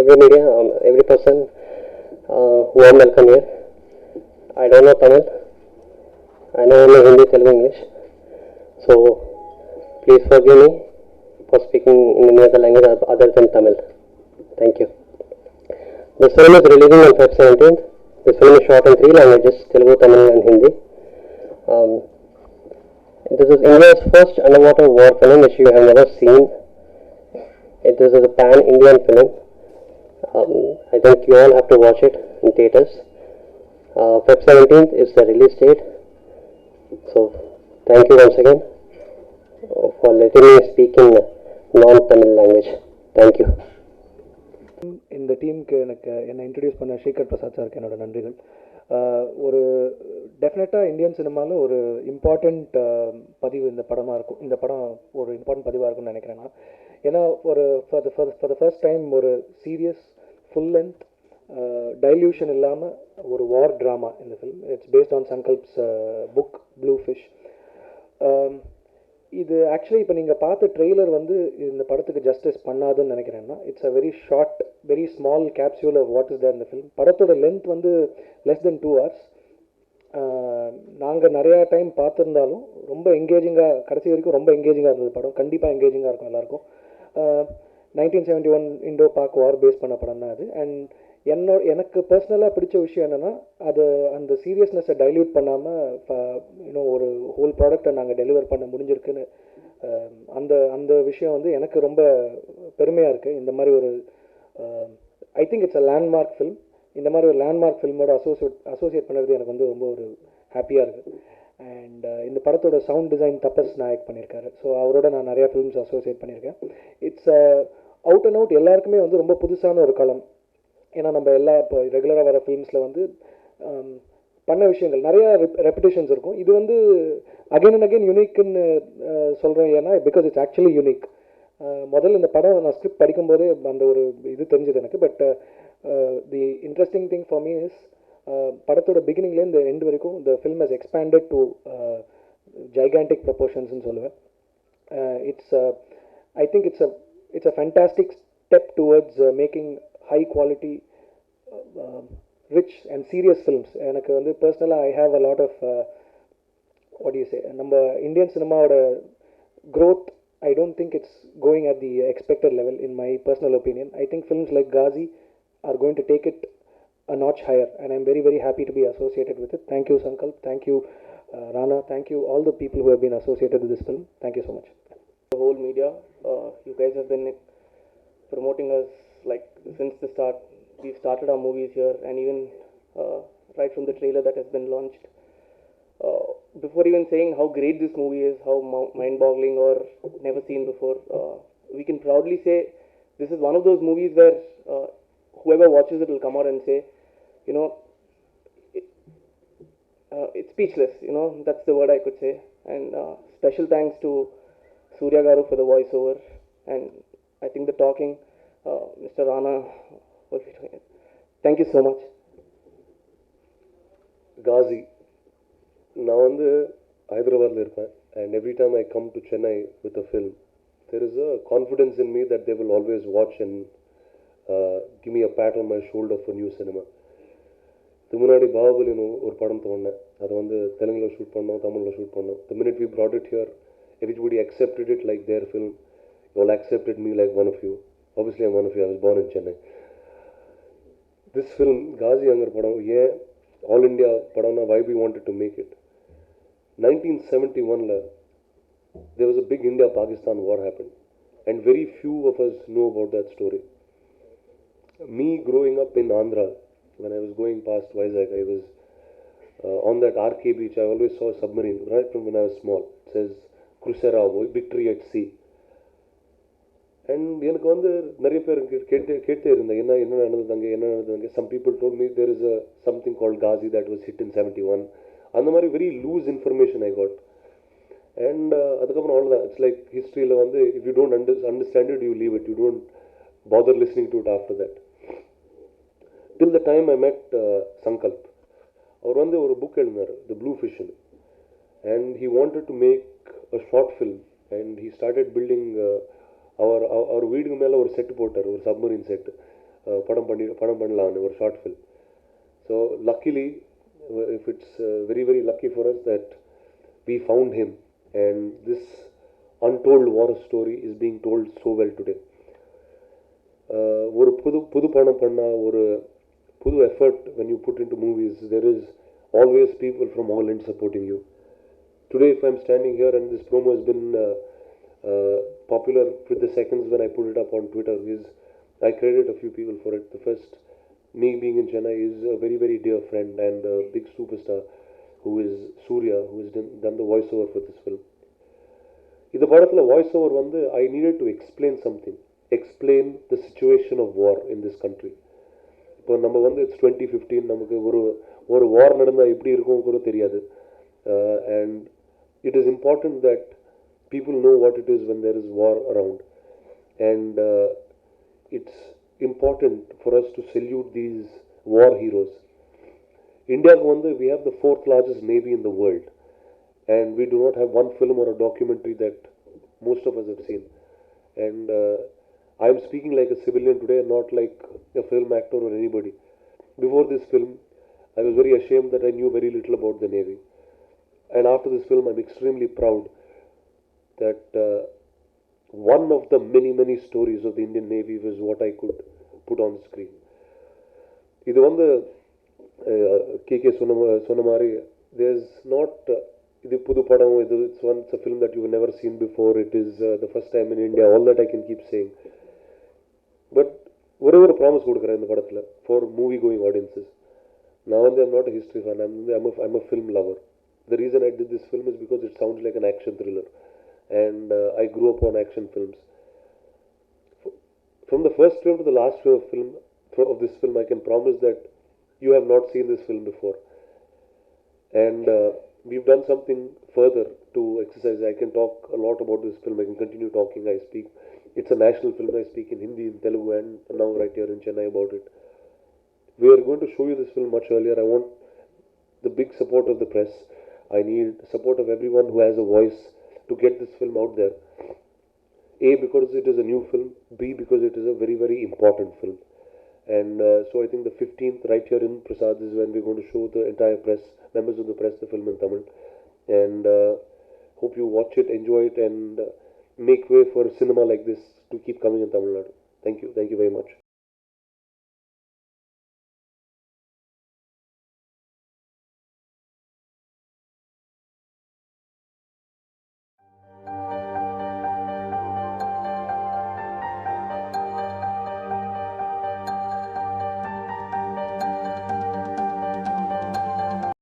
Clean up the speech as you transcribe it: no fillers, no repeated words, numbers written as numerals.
every media, every person, warm welcome here. I don't know Tamil. I know only Hindi, Telugu, English. So please forgive me for speaking in any other language other than Tamil. Thank you. This film is releasing on Feb 17th. This film is shot in 3 languages, Telugu, Tamil and Hindi. This is India's first underwater war film which you have never seen. This is a pan-Indian film. I think you all have to watch it in theatres. Feb 17th is the release date. So thank you once again for letting me speak in non-Tamil language. Thank you. இந்த டீமுக்கு என்னை introduce பண்ண ஸ்ரீகர் பிரசாத் சாருக்கு என்னோட நன்றிகள். ஒரு டெஃபினட்டாக Indian சினிமாவில் ஒரு இம்பார்ட்டண்ட் பதிவு இந்த படமாக இருக்கும். இந்த படம் ஒரு இம்பார்ட்டன்ட் பதிவாக இருக்கும்னு நினைக்கிறேன் நான். ஏன்னா ஒரு ஃபார் த ஃபர்ஸ்ட் டைம் ஒரு சீரியஸ் ஃபுல் லென்த் டைல்யூஷன் இல்லாமல் ஒரு வார் ட்ராமா இந்த film. It's based on Sankalp's book blue fish. இது ஆக்சுவலி இப்போ நீங்கள் பார்த்த ட்ரெய்லர் வந்து இந்த படத்துக்கு ஜஸ்டிஸ் பண்ணாதுன்னு நினைக்கிறேன்னா, it's a very short very small capsule of what is there இந்த ஃபிலிம். படத்தோட லென்த் வந்து லெஸ் தென் 2 hours. நாங்கள் நிறையா டைம் பார்த்துருந்தாலும் ரொம்ப எங்கேஜிங்காக, கடைசி வரைக்கும் ரொம்ப எங்கேஜிங்காக இருந்தது படம். கண்டிப்பாக எங்கேஜிங்காக இருக்கும் எல்லாருக்கும். 1971 இண்டோ-பாக் வார் பேஸ் பண்ண படம் தான் அது. அண்ட் எனக்கு பர்சனலாக பிடிச்ச விஷயம் என்னென்னா, அது அந்த சீரியஸ்னஸை டைல்யூட் பண்ணாமல் இன்னும் ஒரு ஹோல் ப்ராடக்டை நாங்கள் டெலிவர் பண்ண முடிஞ்சிருக்குன்னு அந்த விஷயம் வந்து எனக்கு ரொம்ப பெருமையாக இருக்குது. இந்த மாதிரி ஒரு I think it's a landmark film. இந்த மாதிரி ஒரு லேண்ட்மார்க் ஃபில்மோட அசோசியேட் பண்ணுறது எனக்கு வந்து ரொம்ப ஒரு ஹாப்பியாக இருக்குது. அண்ட் இந்த படத்தோட சவுண்ட் டிசைன் தபஸ் நாயக் பண்ணியிருக்காரு. ஸோ அவரோட நான் நிறையா ஃபிலிம்ஸ் அசோசியேட் பண்ணியிருக்கேன். இட்ஸ் அவுட் அண்ட் அவுட் எல்லாருக்குமே வந்து ரொம்ப புதுசான ஒரு களம். ஏன்னா நம்ம எல்லா இப்போ ரெகுலராக வர ஃபிலிம்ஸில் வந்து பண்ண விஷயங்கள் நிறையா ரெப்பிட்டேஷன்ஸ் இருக்கும். இது வந்து அகைன் அண்ட் அகைன் யூனிக்குன்னு சொல்கிறேன். ஏன்னா பிகாஸ் இட்ஸ் ஆக்சுவலி யூனிக். முதல்ல இந்த படம் நான் ஸ்கிரிப்ட் படிக்கும்போதே அந்த ஒரு இது தெரிஞ்சது எனக்கு. But the interesting thing for me is படத்தோட பிகினிங்லேருந்து இந்த எண்ட் வரைக்கும் இந்த ஃபில்ம் ஹஸ் எக்ஸ்பேண்டட் டு ஜைகான்டிக் ப்ரொபோர்ஷன்ஸ்னு சொல்லுவேன். I think it's a fantastic step towards making high quality rich and serious films. எனக்கு வந்து பர்சனலாக I have a lot of what do you say, நம்ம Indian சினிமாவோட growth I don't think it's going at the expected level in my personal opinion. I think films like Ghazi are going to take it a notch higher and I'm very very happy to be associated with it. Thank you Sankalp, thank you Rana, thank you all the people who have been associated with this film. Thank you so much. The whole media, you guys have been promoting us like since the start. We've started our movies here and even right from the trailer that has been launched, before even saying how great this movie is, how mind-boggling or never seen before, we can proudly say this is one of those movies where whoever watches it will come out and say, you know, it's speechless, you know, that's the word I could say. And special thanks to Surya Garu for the voiceover, and I think the talking, Mr. Rana, thank you so much. Ghazi, நான் வந்து ஹைதராபாத்தில் இருப்பேன். And every time I come to Chennai with a film, there is a confidence in me that they will always watch and give me a pat on my shoulder for new cinema. இதுக்கு முன்னாடி பாகுபலின்னு ஒரு படம் தோணுனேன். அதை வந்து தெலுங்கில் shoot பண்ணோம், தமிழில் shoot பண்ணோம். The minute we brought it here, everybody accepted it like their film. You all accepted me like one of you. Obviously I'm one of you. I was born in Chennai. This film, Ghazi Angar padam, yeah, all India padamna, why we wanted to make it. 1971 la, there was a big India-Pakistan war happened. And very few of us know about that story. Me growing up in Andhra, when I was going past Vizag, I was on that RK beach. I always saw a submarine right from when I was small. It says Crucera, Victory at Sea. And எனக்கு வந்து நிறைய பேர் கேட்டே இருந்தேன், என்ன நடந்தது. Some people told me there is a something called Ghazi that was hit in 71. அந்த மாதிரி very loose information I got. And அதுக்கப்புறம் அவ்வளோதான். It's like historyல வந்து if you don't understand it, you leave it. You don't bother listening to it after that. Till the time I met Sankalp. அவர் வந்து ஒரு book எழுதினார், The Blue Fish. And he wanted to make a short film. And he started building அவர் வீடுக்கு மேலே ஒரு set போட்டார், ஒரு submarine set. படம் பண்ணலாம்னு ஒரு short film. So luckily if it's very very lucky for us that we found him and this untold war story is being told so well today. ஒரு புது படம் பண்ணா ஒரு புது effort when you put into movies, there is always people from all ends supporting you. Today if I'm standing here and this promo has been popular with the seconds when I put it up on Twitter, I credit a few people for it. The first, me being in Chennai, is a very very dear friend and a big superstar who is Surya, who has done the voiceover for this film. இந்த படத்தில் voice over வந்து I needed to explain something, explain the situation of war in this country. இப்போ நம்ம வந்து it's 2015, நமக்கு ஒரு வார் நடந்தால் எப்படி இருக்கும் கூட தெரியாது. And it is important that people know what it is when there is war around. And it's important for us to salute these war heroes. India, we have the 4th largest navy in the world, and we do not have one film or a documentary that most of us have seen. And I am speaking like a civilian today, not like a film actor or anybody. Before this film, I was very ashamed that I knew very little about the navy. And after this film, I'm extremely proud that one of the many stories of the Indian Navy was what I could put on the screen. இது வந்து KK சொன்ன மாதிரி there's not இது புது படம், it's a film that you've never seen before, it is the first time in India, all that I can keep saying. But ஒரே ஒரு promise கொடுக்குறேன் இந்த படத்தில் for movie going audiences. நான் வந்து I'm not a history fan, I'm a film lover. The reason I did this film is because it sounds like an action thriller, and I grew up on action films. From the first film to the last film of this film, I can promise that you have not seen this film before. And we've done something further to exercise. I can talk a lot about this film. I can continue talking. I speak. It's a national film. I speak in Hindi, in Telugu, and now right here in Chennai about it. We are going to show you this film much earlier. I want the big support of the press. I need support of everyone who has a voice to get this film out there. A, because it is a new film. B, because it is a very very important film. And so I think the 15th right here in Prasad is when we're going to show the entire press, members of the press, the film in Tamil. And hope you watch it, enjoy it, and make way for cinema like this to keep coming in Tamil Nadu. Thank you very much.